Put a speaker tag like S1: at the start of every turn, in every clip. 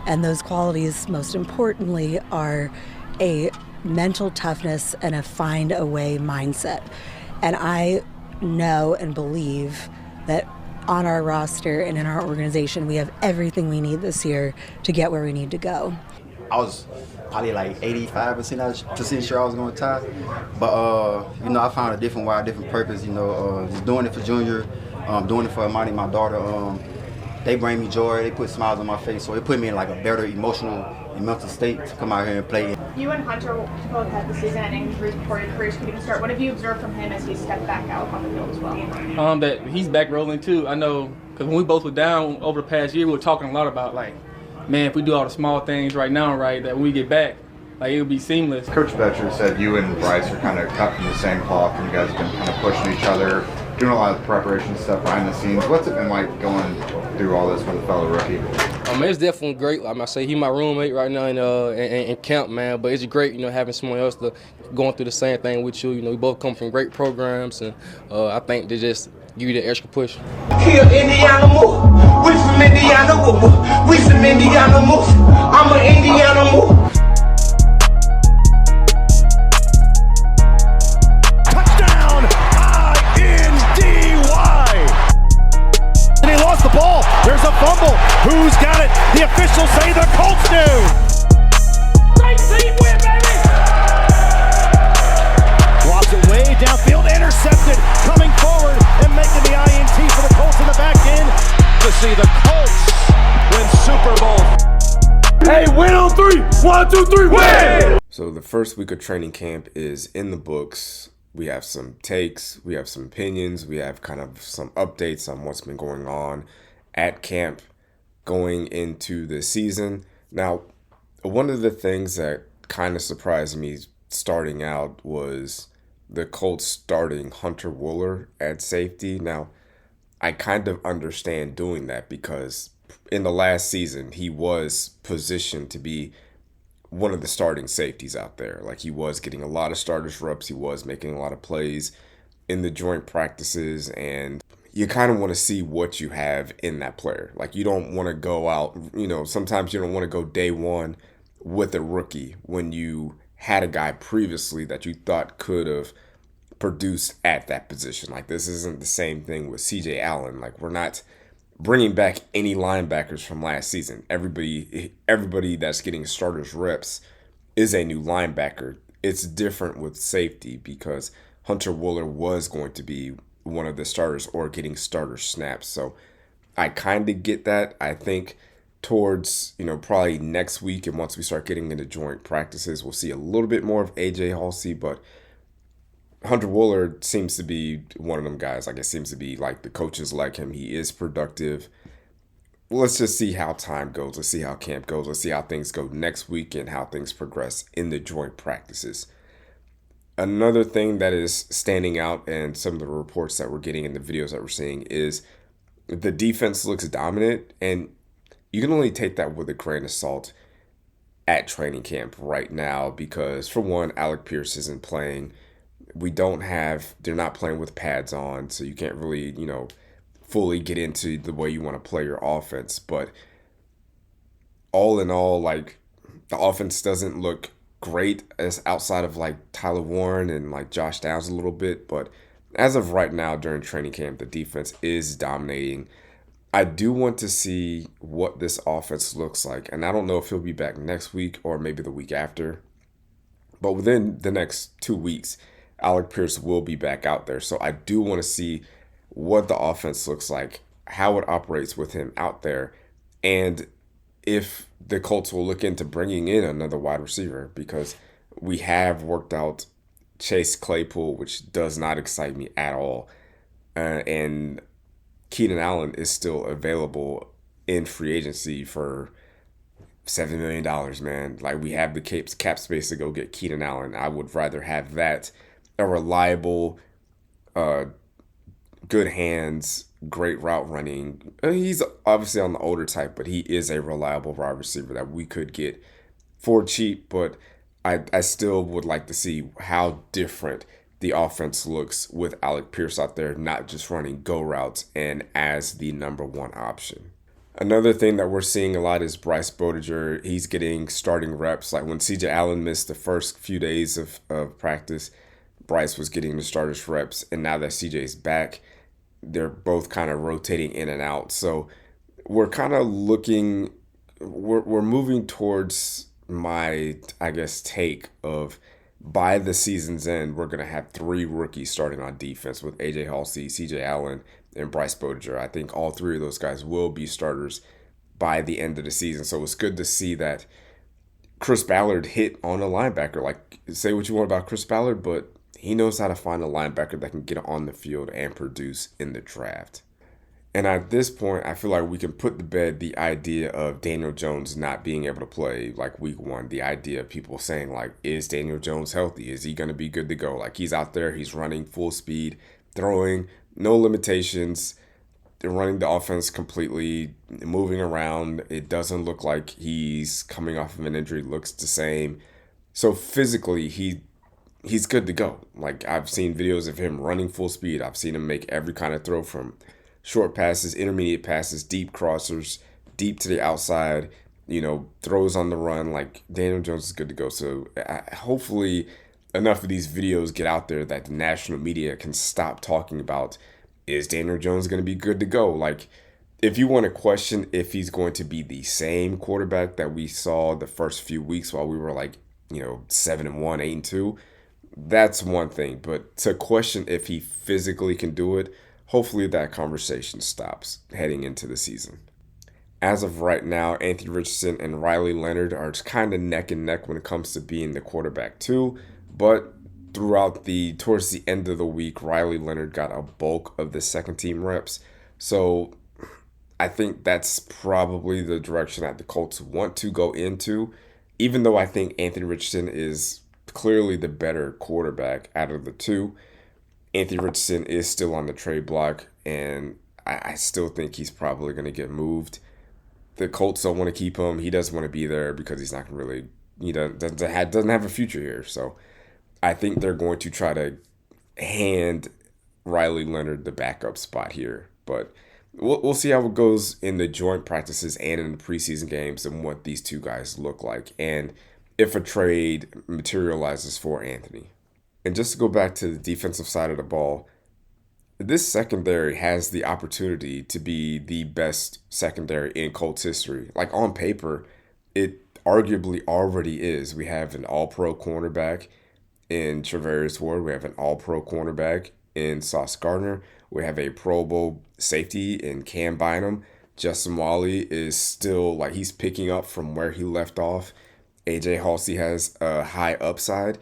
S1: And those qualities, most importantly, are a mental toughness and a find a way mindset. And I know and believe that on our roster and in our organization, we have everything we need this year to get where we need to go.
S2: I was probably like 85% sure I was going to tie. But, I found a different way, a different purpose, just doing it for Junior, doing it for Amani, my daughter. They bring me joy, they put smiles on my face, so it put me in like a better emotional and mental state to come out here and play.
S3: You and Hunter both had the season-ending injuries before your careers could even start. What have you observed from him as he stepped back out on the field as well?
S4: That he's back rolling too. I know, because when we both were down over the past year, we were talking a lot about like, man, if we do all the small things right now, right, that when we get back, like it'll be seamless.
S5: Coach Betcher said you and Bryce are kind of cut from the same cloth, and you guys have been kind of pushing each other, doing a lot of preparation stuff behind the scenes. What's it been like going through all this with a fellow rookie?
S6: It's definitely great. I say he's my roommate right now in camp, man. But it's great, having someone else going through the same thing with you. We both come from great programs, and I think they just give you the extra push.
S7: Here, Indiana move. We from Indiana move. We some Indiana move. I'm an Indiana move.
S8: Touchdown, I-N-D-Y. And he lost the ball. There's a fumble. Who's got it? The officials say the Colts do.
S7: Great team win, baby.
S8: Lobs it way downfield, intercepted, coming forward and making the INT for the Colts in the back end.
S9: To see the Colts win Super Bowl.
S8: Hey, win on three. 1, 2, 3, win!
S10: So the first week of training camp is in the books. We have some takes, we have some opinions, we have kind of some updates on what's been going on at camp going into the season. Now, one of the things that kind of surprised me starting out was the Colts starting Hunter Wooler at safety. Now, I kind of understand doing that because in the last season, he was positioned to be one of the starting safeties out there. Like, he was getting a lot of starters reps. He was making a lot of plays in the joint practices, and you kind of want to see what you have in that player. Like, you don't want to go out, sometimes you don't want to go day one with a rookie when you had a guy previously that you thought could have produced at that position. Like, this isn't the same thing with CJ Allen. Like, we're not bringing back any linebackers from last season. Everybody that's getting starters reps is a new linebacker. It's different with safety because Hunter Wooler was going to be one of the starters or getting starter snaps. So I kind of get that. I think towards, probably next week and once we start getting into joint practices, we'll see a little bit more of AJ Halsey, but Hunter Wooler seems to be one of them guys. Like, it seems to be like the coaches like him. He is productive. Let's just see how time goes. Let's see how camp goes. Let's see how things go next week and how things progress in the joint practices. Another thing that is standing out and some of the reports that we're getting in the videos that we're seeing is the defense looks dominant, and you can only take that with a grain of salt at training camp right now because, for one, Alec Pierce isn't playing. They're not playing with pads on, so you can't really, fully get into the way you want to play your offense. But all in all, like, the offense doesn't look great as outside of like Tyler Warren and like Josh Downs a little bit. But as of right now during training camp, the defense is dominating. I do want to see what this offense looks like. And I don't know if he'll be back next week or maybe the week after. But within the next 2 weeks, Alec Pierce will be back out there. So I do want to see what the offense looks like, how it operates with him out there, and if the Colts will look into bringing in another wide receiver, because we have worked out Chase Claypool, which does not excite me at all. And Keenan Allen is still available in free agency for $7 million, man. Like, we have the cap space to go get Keenan Allen. I would rather have that, a reliable, good hands, great route running. He's obviously on the older type, but he is a reliable wide receiver that we could get for cheap. But I still would like to see how different the offense looks with Alec Pierce out there, not just running go routes and as the number one option. Another thing that we're seeing a lot is Bryce Bodiger. He's getting starting reps. Like when CJ Allen missed the first few days of practice, Bryce was getting the starters reps. And now that CJ's back, they're both kind of rotating in and out. So we're kind of we're moving towards my, I guess, take of by the season's end, we're going to have 3 rookies starting on defense with AJ Halsey, CJ Allen, and Bryce Bodiger. I think all 3 of those guys will be starters by the end of the season. So it's good to see that Chris Ballard hit on a linebacker. Like, say what you want about Chris Ballard, but he knows how to find a linebacker that can get on the field and produce in the draft. And at this point, I feel like we can put to bed the idea of Daniel Jones not being able to play like week 1. The idea of people saying, like, is Daniel Jones healthy? Is he going to be good to go? Like, he's out there, he's running full speed, throwing, no limitations. They're running the offense completely, moving around. It doesn't look like he's coming off of an injury, looks the same. So physically, he's good to go. Like, I've seen videos of him running full speed. I've seen him make every kind of throw from short passes, intermediate passes, deep crossers, deep to the outside, throws on the run. Like, Daniel Jones is good to go. So hopefully enough of these videos get out there that the national media can stop talking about, is Daniel Jones going to be good to go? Like, if you want to question if he's going to be the same quarterback that we saw the first few weeks while we were 7-1, 8-2, that's one thing. But to question if he physically can do it, hopefully that conversation stops heading into the season. As of right now, Anthony Richardson and Riley Leonard are kind of neck and neck when it comes to being the quarterback too. But towards the end of the week, Riley Leonard got a bulk of the second team reps. So I think that's probably the direction that the Colts want to go into, even though I think Anthony Richardson is clearly the better quarterback out of the 2. Anthony Richardson is still on the trade block, and I still think he's probably going to get moved. The Colts don't want to keep him. He doesn't want to be there because he's not really, doesn't have a future here. So I think they're going to try to hand Riley Leonard the backup spot here. But we'll see how it goes in the joint practices and in the preseason games and what these 2 guys look like, and if a trade materializes for Anthony. And just to go back to the defensive side of the ball, this secondary has the opportunity to be the best secondary in Colts history. Like, on paper, it arguably already is. We have an all-pro cornerback in Charvarius Ward. We have an all-pro cornerback in Sauce Gardner. We have a Pro Bowl safety in Cam Bynum. Justin Wally is still, he's picking up from where he left off. AJ Halsey has a high upside.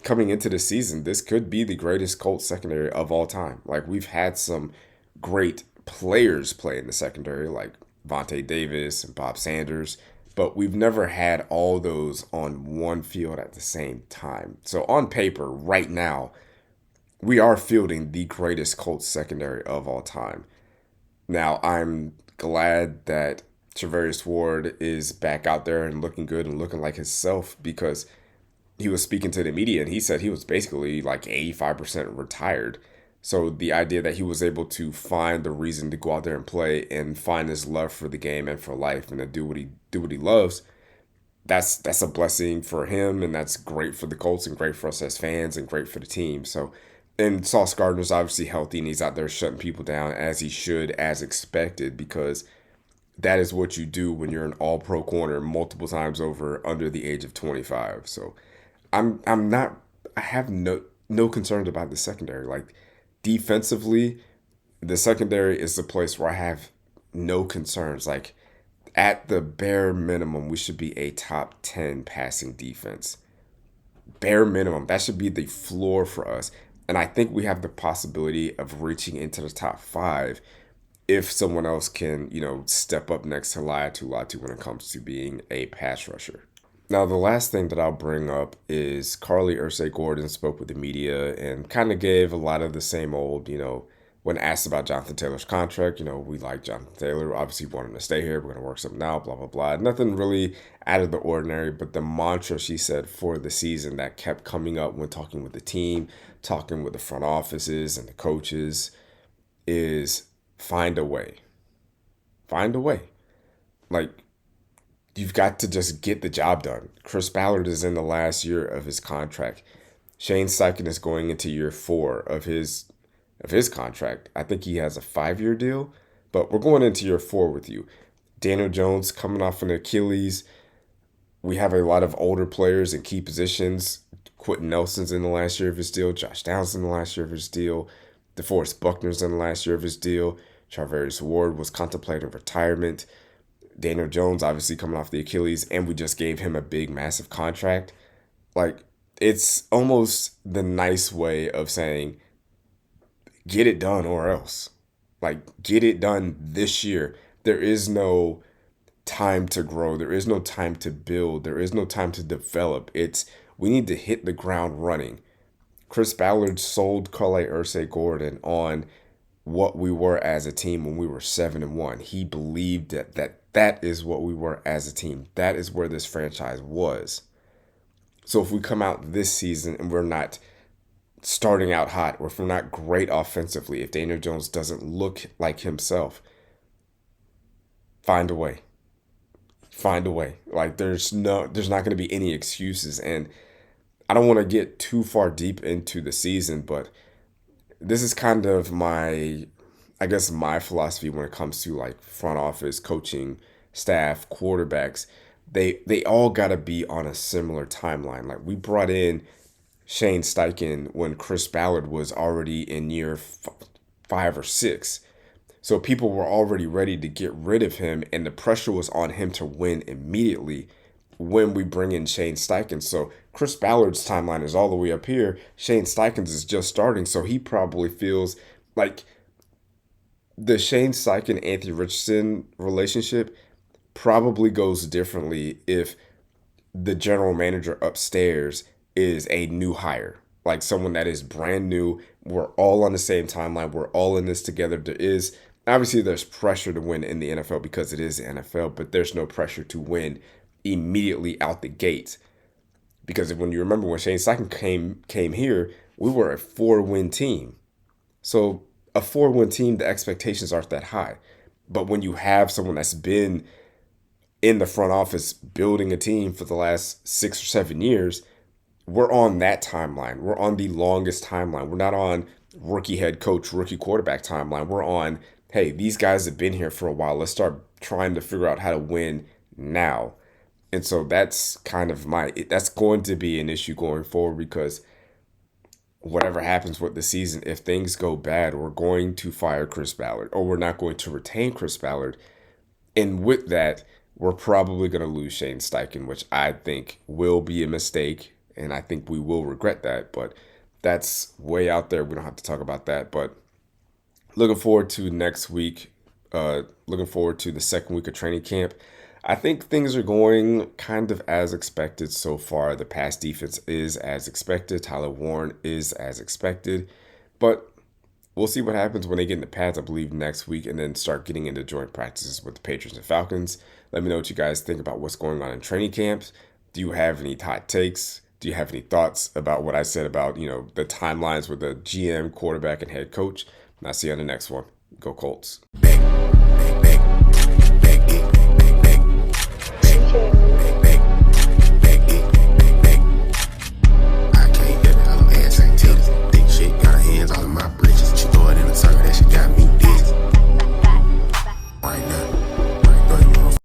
S10: Coming into the season, this could be the greatest Colts secondary of all time. Like, we've had some great players play in the secondary, like Vontae Davis and Bob Sanders, but we've never had all those on one field at the same time. So on paper, right now, we are fielding the greatest Colts secondary of all time. Now, I'm glad that Charvarius Ward is back out there and looking good and looking like himself, because he was speaking to the media and he said he was basically 85% retired. So the idea that he was able to find the reason to go out there and play and find his love for the game and for life and to do what he loves, that's a blessing for him, and that's great for the Colts and great for us as fans and great for the team. So, and Sauce Gardner's obviously healthy and he's out there shutting people down as he should, as expected, because that is what you do when you're an all-pro corner multiple times over under the age of 25. So I have no concerns about the secondary. Defensively, the secondary is the place where I have no concerns. At the bare minimum, we should be a top 10 passing defense. Bare minimum. That should be the floor for us. And I think we have the possibility of reaching into the top 5 if someone else can, step up next to Latu when it comes to being a pass rusher. Now, the last thing that I'll bring up is Carly Ursay-Gordon spoke with the media and kind of gave a lot of the same old, when asked about Jonathan Taylor's contract, we like Jonathan Taylor, obviously want him to stay here, we're going to work something out, blah, blah, blah. Nothing really out of the ordinary, but the mantra, she said, for the season that kept coming up when talking with the team, talking with the front offices and the coaches is find a way. Find a way. Like, you've got to just get the job done. Chris Ballard is in the last year of his contract. Shane Steichen is going into year 4 of his contract. I think he has a 5-year deal, but we're going into year 4 with you. Daniel Jones coming off an Achilles. We have a lot of older players in key positions. Quentin Nelson's in the last year of his deal. Josh Downs in the last year of his deal. DeForest Buckner's in the last year of his deal. Charvarius Ward was contemplating retirement. Daniel Jones obviously coming off the Achilles, and we just gave him a big, massive contract. Like, it's almost the nice way of saying, get it done or else. Like, get it done this year. There is no time to grow. There is no time to build. There is no time to develop. We need to hit the ground running. Chris Ballard sold Carly Ursay-Gordon on what we were as a team when we were 7-1. He believed that is what we were as a team. That is where this franchise was. So if we come out this season and we're not starting out hot, or if we're not great offensively, if Daniel Jones doesn't look like himself, find a way. Find a way. Like, there's not going to be any excuses. And I don't want to get too far deep into the season, but this is kind of my philosophy when it comes to like front office, coaching, staff, quarterbacks. They all got to be on a similar timeline. Like, we brought in Shane Steichen when Chris Ballard was already in year 5 or 6. So people were already ready to get rid of him, and the pressure was on him to win immediately when we bring in Shane Steichen. So Chris Ballard's timeline is all the way up here. Shane Steichen's is just starting, so he probably feels like the Shane Steichen Anthony Richardson relationship probably goes differently if the general manager upstairs is a new hire, like someone that is brand new. We're all on the same timeline. We're all in this together. There's pressure to win in the NFL because it is the NFL, but there's no pressure to win immediately out the gate. Because when you remember when Shane Steichen came here, we were a 4-win team. So a 4-win team, the expectations aren't that high. But when you have someone that's been in the front office building a team for the last 6 or 7 years, we're on that timeline. We're on the longest timeline. We're not on rookie head coach, rookie quarterback timeline. We're on, hey, these guys have been here for a while. Let's start trying to figure out how to win now. And so that's kind of that's going to be an issue going forward, because whatever happens with the season, if things go bad, we're going to fire Chris Ballard, or we're not going to retain Chris Ballard. And with that, we're probably going to lose Shane Steichen, which I think will be a mistake. And I think we will regret that, but that's way out there. We don't have to talk about that. But looking forward to next week. Looking forward to the second week of training camp. I think things are going kind of as expected so far. The pass defense is as expected. Tyler Warren is as expected. But we'll see what happens when they get in the pads, I believe, next week, and then start getting into joint practices with the Patriots and Falcons. Let me know what you guys think about what's going on in training camps. Do you have any hot takes? Do you have any thoughts about what I said about, the timelines with the GM, quarterback, and head coach? And I'll see you on the next one. Go Colts. Bang.